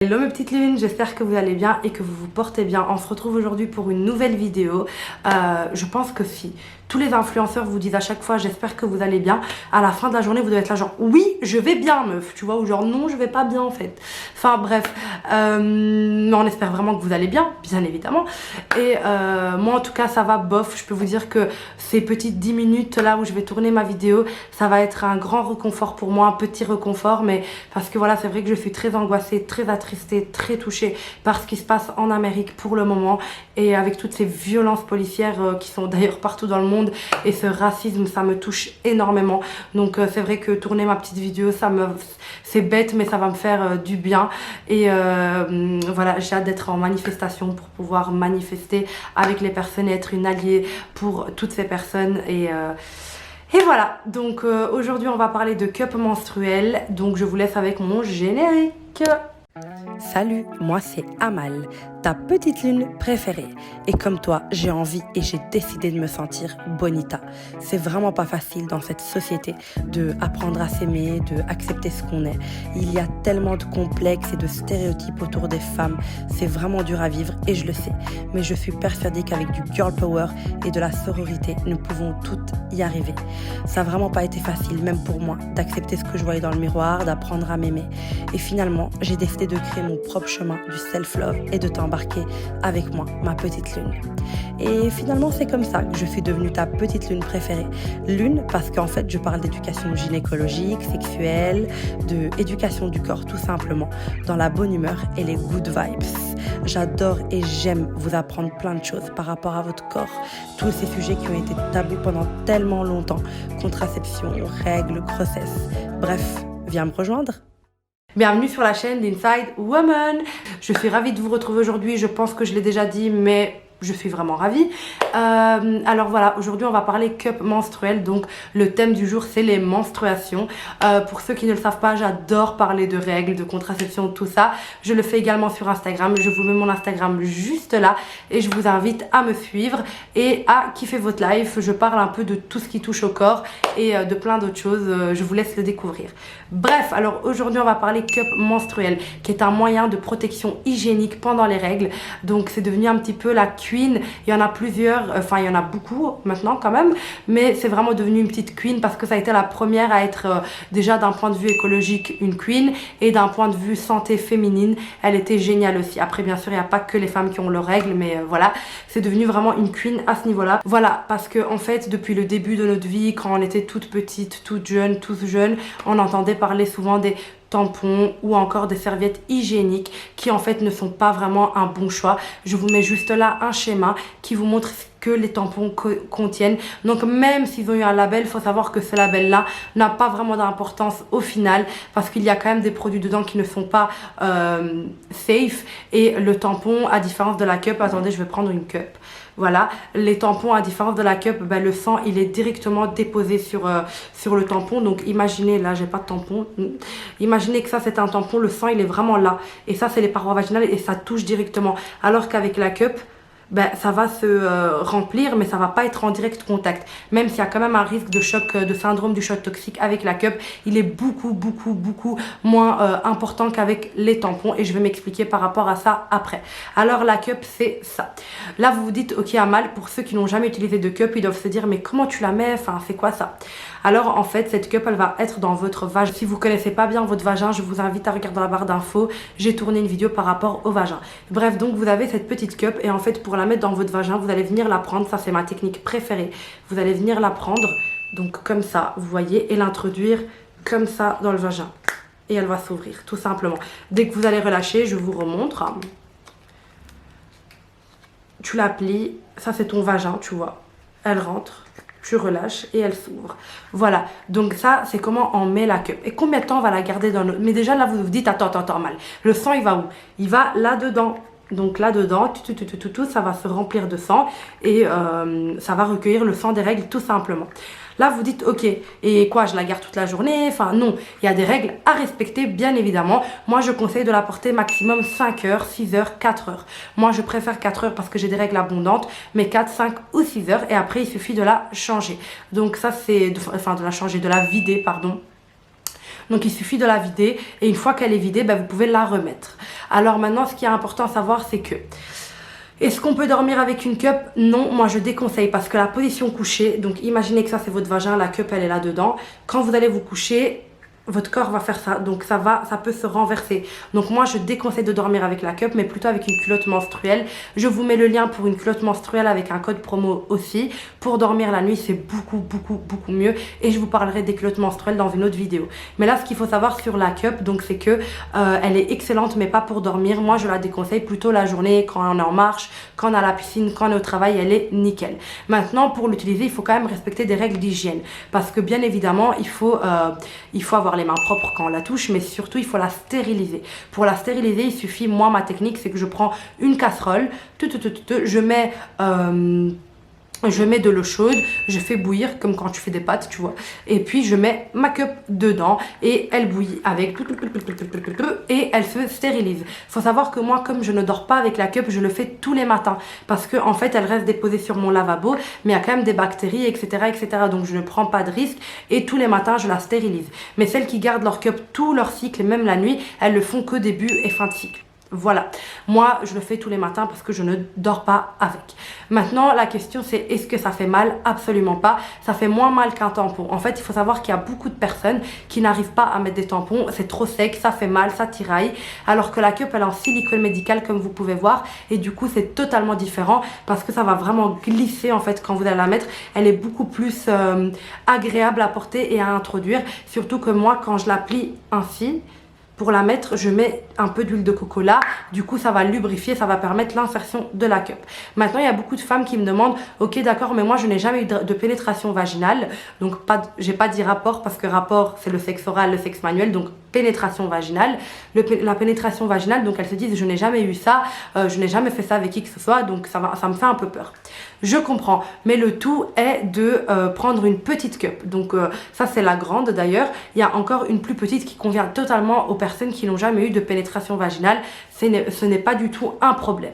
Hello mes petites lunes, j'espère que vous allez bien et que vous vous portez bien. On se retrouve aujourd'hui pour une nouvelle vidéo. Je pense que si tous les influenceurs vous disent à chaque fois j'espère que vous allez bien, à la fin de la journée vous devez être là genre oui je vais bien meuf, tu vois, ou genre non je vais pas bien en fait. Enfin bref, mais on espère vraiment que vous allez bien évidemment. Et moi en tout cas ça va bof, je peux vous dire que ces petites 10 minutes là où je vais tourner ma vidéo, ça va être un grand réconfort pour moi, un petit réconfort, mais parce que voilà, c'est vrai que je suis très angoissée, très attristée, très touchée par ce qui se passe en Amérique pour le moment, et avec toutes ces violences policières qui sont d'ailleurs partout dans le monde, et ce racisme, ça me touche énormément. Donc c'est vrai que tourner ma petite vidéo, c'est bête, mais ça va me faire du bien. Et voilà, j'ai hâte d'être en manifestation pour pouvoir manifester avec les personnes et être une alliée pour toutes ces personnes. Et voilà, donc aujourd'hui on va parler de cup menstruel, donc je vous laisse avec mon générique. Salut, moi c'est Amal, ta petite lune préférée. Et comme toi, j'ai envie et j'ai décidé de me sentir bonita. C'est vraiment pas facile dans cette société de apprendre à s'aimer, de accepter ce qu'on est. Il y a tellement de complexes et de stéréotypes autour des femmes. C'est vraiment dur à vivre et je le sais. Mais je suis persuadée qu'avec du girl power et de la sororité, nous pouvons toutes y arriver. Ça n'a vraiment pas été facile, même pour moi, d'accepter ce que je voyais dans le miroir, d'apprendre à m'aimer. Et finalement, j'ai décidé de créer mon propre chemin du self-love et de t'embarquer avec moi, ma petite lune. Et finalement, c'est comme ça que je suis devenue ta petite lune préférée. Lune parce qu'en fait, je parle d'éducation gynécologique, sexuelle, d'éducation du corps tout simplement, dans la bonne humeur et les good vibes. J'adore et j'aime vous apprendre plein de choses par rapport à votre corps, tous ces sujets qui ont été tabous pendant tellement longtemps, contraception, règles, grossesse. Bref, viens me rejoindre. Bienvenue sur la chaîne d'Inside Woman. Je suis ravie de vous retrouver aujourd'hui. Je pense que je l'ai déjà dit, mais je suis vraiment ravie. Alors voilà, aujourd'hui on va parler cup menstruel. Donc le thème du jour c'est les menstruations. Pour ceux qui ne le savent pas, j'adore parler de règles, de contraception, tout ça. Je le fais également sur Instagram. Je vous mets mon Instagram juste là et je vous invite à me suivre et à kiffer votre life. Je parle un peu de tout ce qui touche au corps et de plein d'autres choses. Je vous laisse le découvrir. Bref, alors aujourd'hui on va parler cup menstruel, qui est un moyen de protection hygiénique pendant les règles. Donc c'est devenu un petit peu la queen. Il y en a plusieurs, enfin il y en a beaucoup maintenant quand même, mais c'est vraiment devenu une petite queen parce que ça a été la première à être déjà d'un point de vue écologique une queen, et d'un point de vue santé féminine elle était géniale aussi. Après bien sûr il n'y a pas que les femmes qui ont leurs règles, mais voilà, c'est devenu vraiment une queen à ce niveau là. Voilà, parce que en fait depuis le début de notre vie, quand on était toute petite, toute jeune, tous jeunes, on entendait parler souvent des tampons ou encore des serviettes hygiéniques qui en fait ne sont pas vraiment un bon choix. Je vous mets juste là un schéma qui vous montre ce que les tampons contiennent. Donc même s'ils ont eu un label, il faut savoir que ce label là n'a pas vraiment d'importance au final, parce qu'il y a quand même des produits dedans qui ne sont pas safe. Et le tampon, à différence de la cup, attendez je vais prendre une cup. Voilà, les tampons, à différence de la cup, ben, le sang il est directement déposé sur le tampon. Donc imaginez, là j'ai pas de tampon, imaginez que ça c'est un tampon, le sang il est vraiment là, et ça c'est les parois vaginales et ça touche directement. Alors qu'avec la cup, ben, ça va se remplir, mais ça va pas être en direct contact. Même s'il y a quand même un risque de choc, de syndrome du choc toxique avec la cup, il est beaucoup moins important qu'avec les tampons, et je vais m'expliquer par rapport à ça après. Alors la cup c'est ça. Là vous vous dites ok Amal, pour ceux qui n'ont jamais utilisé de cup, ils doivent se dire mais comment tu la mets, enfin c'est quoi ça? Alors en fait cette cup elle va être dans votre vagin. Si vous connaissez pas bien votre vagin, je vous invite à regarder dans la barre d'infos, j'ai tourné une vidéo par rapport au vagin. Bref, donc vous avez cette petite cup, et en fait pour la mettre dans votre vagin, vous allez venir la prendre, ça c'est ma technique préférée, vous allez venir la prendre donc comme ça, vous voyez, et l'introduire comme ça dans le vagin, et elle va s'ouvrir tout simplement. Dès que vous allez relâcher, je vous remontre, tu la plies, ça c'est ton vagin, tu vois, elle rentre, tu relâches et elle s'ouvre. Voilà, donc ça c'est comment on met la cup. Et combien de temps on va la garder dans notre... Mais déjà là vous vous dites attends mal, le sang il va où? Il va là dedans. Donc là dedans, ça va se remplir de sang, et ça va recueillir le sang des règles tout simplement. Là vous dites ok, et quoi, je la garde toute la journée? Enfin non, il y a des règles à respecter bien évidemment. Moi je conseille de la porter maximum 5 heures, 6 heures, 4 heures. Moi je préfère 4 heures parce que j'ai des règles abondantes, mais 4, 5 ou 6 heures, et après il suffit de la changer. Donc ça c'est, enfin de la changer, de la vider pardon. Donc il suffit de la vider et une fois qu'elle est vidée, vous pouvez la remettre. Alors maintenant, ce qui est important à savoir, c'est que est-ce qu'on peut dormir avec une cup? Non, moi je déconseille parce que la position couchée, donc imaginez que ça c'est votre vagin, la cup elle est là dedans. Quand vous allez vous coucher, votre corps va faire ça, donc ça peut se renverser. Donc moi je déconseille de dormir avec la cup, mais plutôt avec une culotte menstruelle. Je vous mets le lien pour une culotte menstruelle avec un code promo aussi. Pour dormir la nuit, c'est beaucoup mieux, et je vous parlerai des culottes menstruelles dans une autre vidéo. Mais là, ce qu'il faut savoir sur la cup, donc c'est que elle est excellente, mais pas pour dormir. Moi je la déconseille plutôt la journée, quand on est en marche, quand on est à la piscine, quand on est au travail, elle est nickel. Maintenant, pour l'utiliser, il faut quand même respecter des règles d'hygiène, parce que bien évidemment, il faut avoir les mains propres quand on la touche, mais surtout il faut la stériliser. Pour la stériliser, il suffit, moi ma technique c'est que je prends une casserole, je mets de l'eau chaude, je fais bouillir comme quand tu fais des pâtes, tu vois. Et puis je mets ma cup dedans et elle bouillit avec et elle se stérilise. Faut savoir que moi, comme je ne dors pas avec la cup, je le fais tous les matins parce que en fait, elle reste déposée sur mon lavabo, mais il y a quand même des bactéries, etc., Donc je ne prends pas de risque et tous les matins, je la stérilise. Mais celles qui gardent leur cup tout leur cycle et même la nuit, elles le font que début et fin de cycle. Voilà, moi je le fais tous les matins parce que je ne dors pas avec. Maintenant la question c'est, est-ce que ça fait mal? Absolument pas, ça fait moins mal qu'un tampon. En fait il faut savoir qu'il y a beaucoup de personnes qui n'arrivent pas à mettre des tampons, c'est trop sec, ça fait mal, ça tiraille. Alors que la cup elle est en silicone médical comme vous pouvez voir, et du coup c'est totalement différent parce que ça va vraiment glisser en fait quand vous allez la mettre. Elle est beaucoup plus agréable à porter et à introduire, surtout que moi quand je la plie ainsi, pour la mettre, je mets un peu d'huile de coco là. Du coup, ça va lubrifier, ça va permettre l'insertion de la cup. Maintenant, il y a beaucoup de femmes qui me demandent, ok, d'accord, mais moi, je n'ai jamais eu de pénétration vaginale. Donc, j'ai pas dit rapport parce que rapport, c'est le sexe oral, le sexe manuel. Donc, pénétration vaginale. La pénétration vaginale, donc elles se disent, je n'ai jamais eu ça, je n'ai jamais fait ça avec qui que ce soit. Donc, ça me fait un peu peur. Je comprends, mais le tout est de prendre une petite cup. Donc, ça, c'est la grande d'ailleurs. Il y a encore une plus petite qui convient totalement aux personnes qui n'ont jamais eu de pénétration vaginale. Ce n'est pas du tout un problème.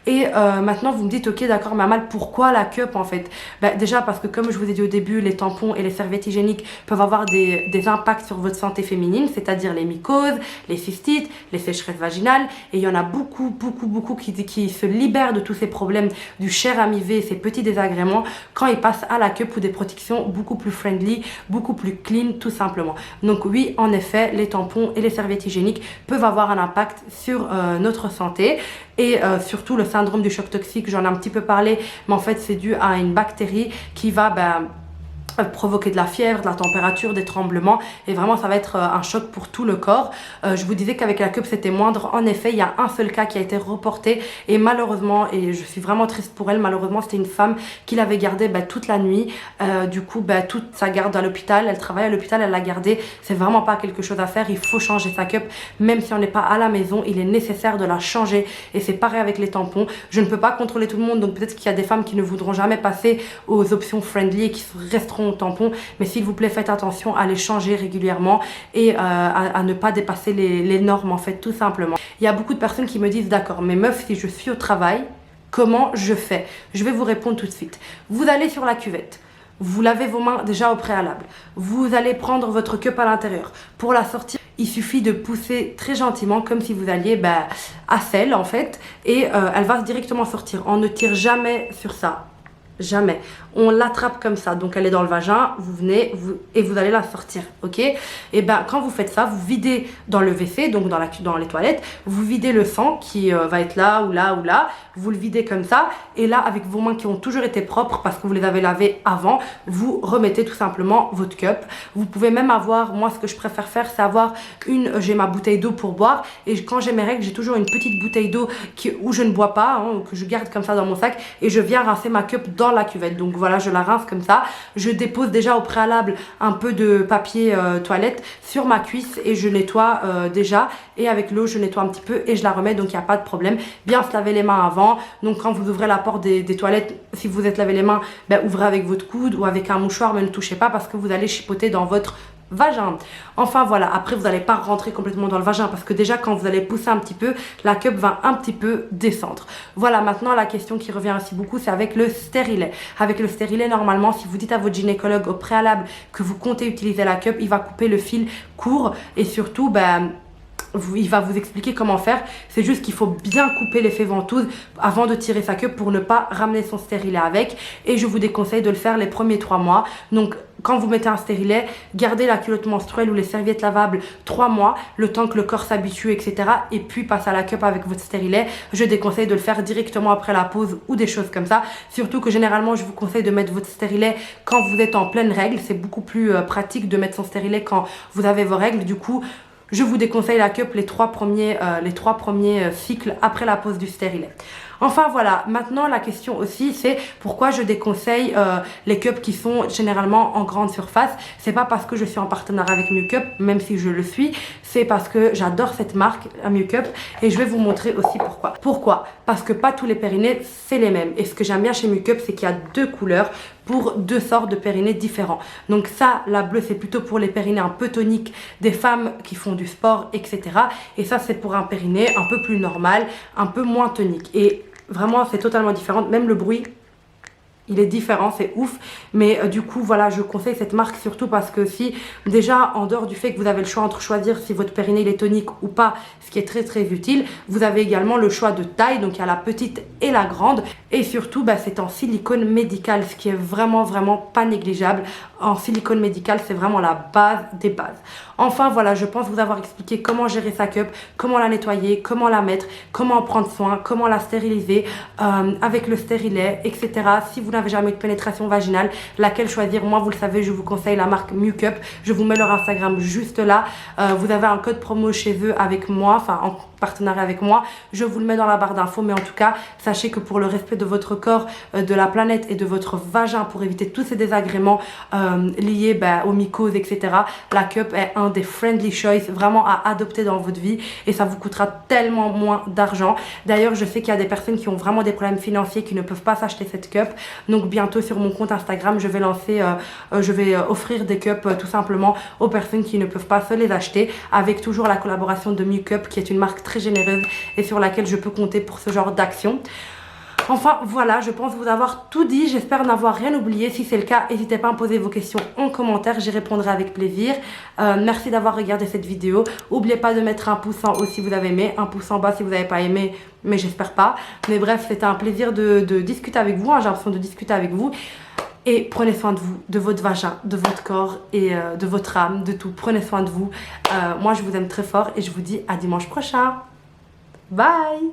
Et maintenant vous me dites, ok d'accord Mamal, pourquoi la cup en fait? Déjà parce que comme je vous ai dit au début, les tampons et les serviettes hygiéniques peuvent avoir des impacts sur votre santé féminine, c'est-à-dire les mycoses, les cystites, les sécheresses vaginales, et il y en a beaucoup qui se libèrent de tous ces problèmes du cher amivé, ces petits désagréments, quand ils passent à la cup ou des protections beaucoup plus friendly, beaucoup plus clean tout simplement. Donc oui, en effet, les tampons et les serviettes hygiéniques peuvent avoir un impact sur notre santé. Et surtout le syndrome du choc toxique, j'en ai un petit peu parlé, mais en fait c'est dû à une bactérie qui va provoquer de la fièvre, de la température, des tremblements, et vraiment ça va être un choc pour tout le corps. Je vous disais qu'avec la cup c'était moindre. En effet, il y a un seul cas qui a été reporté et malheureusement, et je suis vraiment triste pour elle, malheureusement c'était une femme qui l'avait gardée toute la nuit. Du coup toute sa garde à l'hôpital, elle travaille à l'hôpital, elle l'a gardée. C'est vraiment pas quelque chose à faire, il faut changer sa cup. Même si on n'est pas à la maison, il est nécessaire de la changer, et c'est pareil avec les tampons. Je ne peux pas contrôler tout le monde, donc peut-être qu'il y a des femmes qui ne voudront jamais passer aux options friendly et qui resteront au tampon, mais s'il vous plaît faites attention à les changer régulièrement et à ne pas dépasser les normes en fait, tout simplement. Il y a beaucoup de personnes qui me disent, d'accord mais meuf, si je suis au travail, comment je fais? Je vais vous répondre tout de suite. Vous allez sur la cuvette, vous lavez vos mains déjà au préalable, vous allez prendre votre cup à l'intérieur. Pour la sortir, il suffit de pousser très gentiment comme si vous alliez à selle en fait, et elle va directement sortir. On ne tire jamais sur ça. Jamais. On l'attrape comme ça, donc elle est dans le vagin, vous venez et vous allez la sortir, ok? Et quand vous faites ça, vous videz dans le WC, donc dans les toilettes, vous videz le sang qui va être là ou là ou là, vous le videz comme ça, et là avec vos mains qui ont toujours été propres parce que vous les avez lavées avant, vous remettez tout simplement votre cup. Vous pouvez même avoir, moi ce que je préfère faire c'est avoir j'ai ma bouteille d'eau pour boire, et quand j'ai mes règles j'ai toujours une petite bouteille d'eau où je ne bois pas, que je garde comme ça dans mon sac, et je viens rincer ma cup dans la cuvette. Donc voilà, je la rince comme ça, je dépose déjà au préalable un peu de papier toilette sur ma cuisse et je nettoie déjà, et avec l'eau je nettoie un petit peu et je la remets, donc il n'y a pas de problème. Bien se laver les mains avant, donc quand vous ouvrez la porte des toilettes, si vous êtes lavé les mains, ouvrez avec votre coude ou avec un mouchoir, mais ne touchez pas parce que vous allez chipoter dans votre vagin. Enfin voilà, après vous n'allez pas rentrer complètement dans le vagin parce que déjà quand vous allez pousser un petit peu, la cup va un petit peu descendre. Voilà, maintenant la question qui revient aussi beaucoup, c'est avec le stérilet. Avec le stérilet, normalement, si vous dites à votre gynécologue au préalable que vous comptez utiliser la cup, il va couper le fil court et surtout, il va vous expliquer comment faire. C'est juste qu'il faut bien couper l'effet ventouse avant de tirer sa cup pour ne pas ramener son stérilet avec. Et je vous déconseille de le faire les premiers 3 mois. Donc quand vous mettez un stérilet, gardez la culotte menstruelle ou les serviettes lavables 3 mois, le temps que le corps s'habitue, etc. Et puis passe à la cup avec votre stérilet. Je déconseille de le faire directement après la pause ou des choses comme ça. Surtout que généralement, je vous conseille de mettre votre stérilet quand vous êtes en pleine règle. C'est beaucoup plus pratique de mettre son stérilet quand vous avez vos règles. Du coup, je vous déconseille la cup les 3 premiers cycles après la pose du stérilet. Enfin voilà, maintenant la question aussi c'est pourquoi je déconseille les cups qui sont généralement en grande surface. C'est pas parce que je suis en partenariat avec Miucup, même si je le suis, c'est parce que j'adore cette marque, Miucup, et je vais vous montrer aussi pourquoi. Pourquoi? Parce que pas tous les périnées c'est les mêmes. Et ce que j'aime bien chez Miucup, c'est qu'il y a 2 couleurs pour 2 sortes de périnées différents. Donc ça, la bleue, c'est plutôt pour les périnées un peu toniques des femmes qui font du sport, etc. Et ça, c'est pour un périnée un peu plus normal, un peu moins tonique. Et vraiment, c'est totalement différent. Même le bruit, il est différent, c'est ouf. Mais du coup, voilà, je conseille cette marque surtout parce que si, déjà, en dehors du fait que vous avez le choix entre choisir si votre périnée il est tonique ou pas, ce qui est très très utile, vous avez également le choix de taille, donc il y a la petite et la grande. Et surtout, c'est en silicone médical, ce qui est vraiment pas négligeable. En silicone médical, c'est vraiment la base des bases. Enfin, voilà, je pense vous avoir expliqué comment gérer sa cup, comment la nettoyer, comment la mettre, comment en prendre soin, comment la stériliser avec le stérilet, etc. Si vous n'avez jamais eu de pénétration vaginale, laquelle choisir? Moi, vous le savez, je vous conseille la marque Miucup. Je vous mets leur Instagram juste là. Vous avez un code promo chez eux avec moi, enfin en partenariat avec moi. Je vous le mets dans la barre d'infos, mais en tout cas, sachez que pour le respect de votre corps, de la planète et de votre vagin, pour éviter tous ces désagréments liés aux mycoses, etc., la cup est un des friendly choice vraiment à adopter dans votre vie et ça vous coûtera tellement moins d'argent. D'ailleurs, je sais qu'il y a des personnes qui ont vraiment des problèmes financiers qui ne peuvent pas s'acheter cette cup. Donc bientôt sur mon compte Instagram, je vais offrir des cups tout simplement aux personnes qui ne peuvent pas se les acheter, avec toujours la collaboration de Miucup qui est une marque très généreuse et sur laquelle je peux compter pour ce genre d'action. Enfin voilà, je pense vous avoir tout dit, j'espère n'avoir rien oublié. Si c'est le cas, n'hésitez pas à me poser vos questions en commentaire, j'y répondrai avec plaisir. Merci d'avoir regardé cette vidéo. N'oubliez pas de mettre un pouce en haut si vous avez aimé, un pouce en bas si vous n'avez pas aimé, mais j'espère pas. Mais bref, c'était un plaisir de discuter avec vous, j'ai l'impression de discuter avec vous. Et prenez soin de vous, de votre vagin, de votre corps et de votre âme, de tout. Prenez soin de vous. Moi, je vous aime très fort et je vous dis à dimanche prochain. Bye!